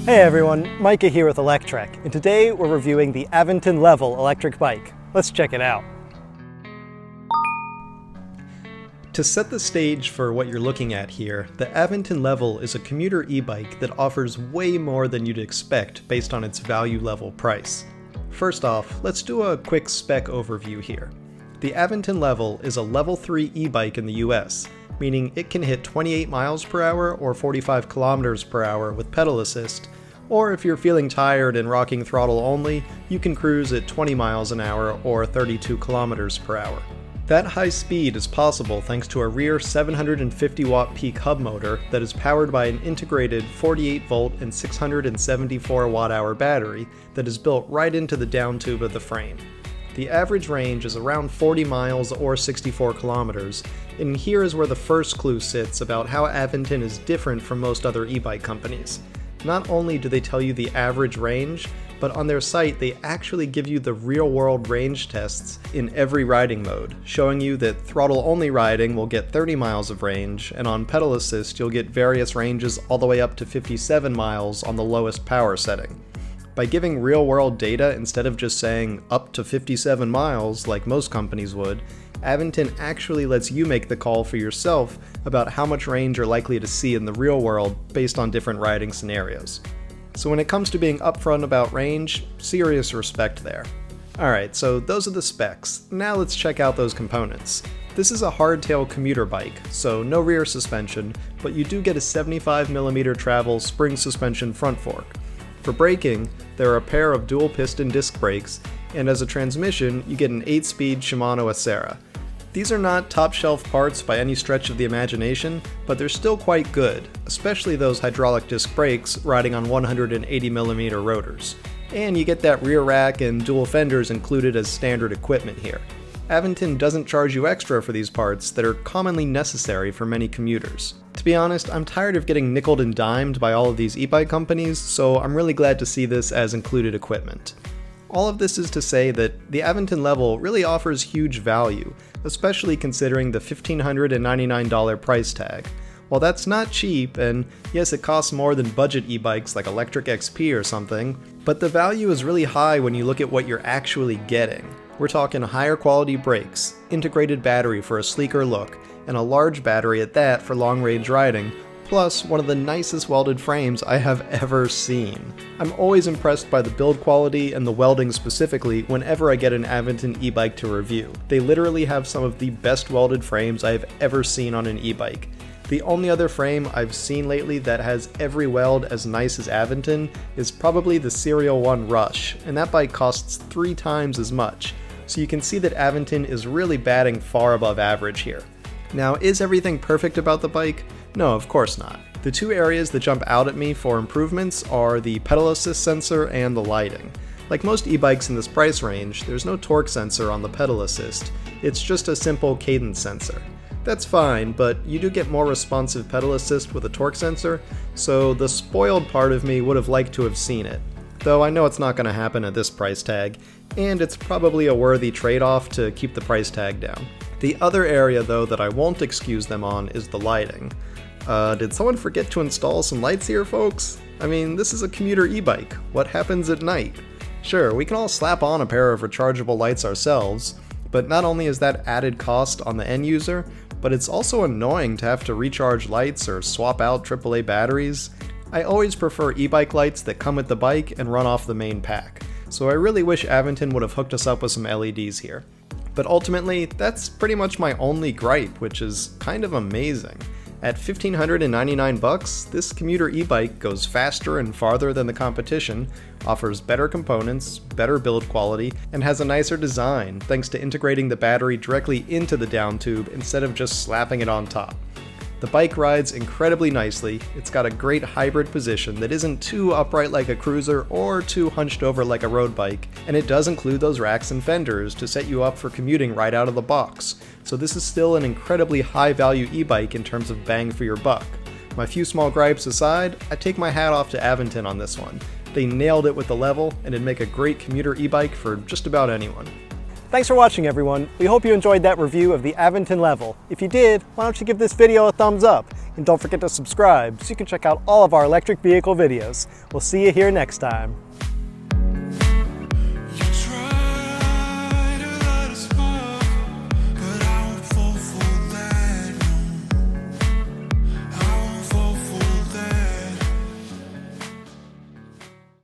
Hey everyone, Micah here with Electrek, and today we're reviewing the Aventon Level electric bike. Let's check it out. To set the stage for what you're looking at here, the Aventon Level is a commuter e-bike that offers way more than you'd expect based on its value level price. First off, let's do a quick spec overview here. The Aventon Level is a level 3 e-bike in the US, meaning it can hit 28 miles per hour or 45 kilometers per hour with pedal assist, or if you're feeling tired and rocking throttle only, you can cruise at 20 miles an hour or 32 kilometers per hour. That high speed is possible thanks to a rear 750 watt peak hub motor that is powered by an integrated 48 volt and 674 watt hour battery that is built right into the down tube of the frame. The average range is around 40 miles or 64 kilometers, and here is where the first clue sits about how Aventon is different from most other e-bike companies. Not only do they tell you the average range, but on their site they actually give you the real-world range tests in every riding mode, showing you that throttle-only riding will get 30 miles of range, and on pedal assist you'll get various ranges all the way up to 57 miles on the lowest power setting. By giving real-world data instead of just saying up to 57 miles like most companies would, Aventon actually lets you make the call for yourself about how much range you're likely to see in the real world based on different riding scenarios. So when it comes to being upfront about range, serious respect there. Alright, so those are the specs. Now let's check out those components. This is a hardtail commuter bike, so no rear suspension, but you do get a 75mm travel spring suspension front fork. For braking, there are a pair of dual piston disc brakes, and as a transmission, you get an 8-speed Shimano Acera. These are not top-shelf parts by any stretch of the imagination, but they're still quite good, especially those hydraulic disc brakes riding on 180mm rotors. And you get that rear rack and dual fenders included as standard equipment here. Aventon doesn't charge you extra for these parts that are commonly necessary for many commuters. To be honest, I'm tired of getting nickeled and dimed by all of these e-bike companies, so I'm really glad to see this as included equipment. All of this is to say that the Aventon Level really offers huge value, especially considering the $1,599 price tag. While that's not cheap, and yes, it costs more than budget e-bikes like Electrek XP or something, but the value is really high when you look at what you're actually getting. We're talking higher quality brakes, integrated battery for a sleeker look, and a large battery at that for long-range riding, plus one of the nicest welded frames I have ever seen. I'm always impressed by the build quality and the welding specifically whenever I get an Aventon e-bike to review. They literally have some of the best welded frames I have ever seen on an e-bike. The only other frame I've seen lately that has every weld as nice as Aventon is probably the Serial 1 Rush, and that bike costs 3 times as much, so you can see that Aventon is really batting far above average here. Now, is everything perfect about the bike? No, of course not. The two areas that jump out at me for improvements are the pedal assist sensor and the lighting. Like most e-bikes in this price range, there's no torque sensor on the pedal assist, it's just a simple cadence sensor. That's fine, but you do get more responsive pedal assist with a torque sensor, so the spoiled part of me would have liked to have seen it. Though I know it's not going to happen at this price tag, and it's probably a worthy trade-off to keep the price tag down. The other area though that I won't excuse them on is the lighting. Did someone forget to install some lights here, folks? I mean, this is a commuter e-bike. What happens at night? Sure, we can all slap on a pair of rechargeable lights ourselves, but not only is that added cost on the end user, but it's also annoying to have to recharge lights or swap out AAA batteries. I always prefer e-bike lights that come with the bike and run off the main pack, so I really wish Aventon would have hooked us up with some LEDs here. But ultimately, that's pretty much my only gripe, which is kind of amazing. At $1,599, this commuter e-bike goes faster and farther than the competition, offers better components, better build quality, and has a nicer design thanks to integrating the battery directly into the down tube instead of just slapping it on top. The bike rides incredibly nicely, it's got a great hybrid position that isn't too upright like a cruiser or too hunched over like a road bike, and it does include those racks and fenders to set you up for commuting right out of the box, so this is still an incredibly high value e-bike in terms of bang for your buck. My few small gripes aside, I take my hat off to Aventon on this one. They nailed it with the Level, and it'd make a great commuter e-bike for just about anyone. Thanks for watching, everyone. We hope you enjoyed that review of the Aventon Level. If you did, why don't you give this video a thumbs up? And don't forget to subscribe so you can check out all of our electric vehicle videos. We'll see you here next time.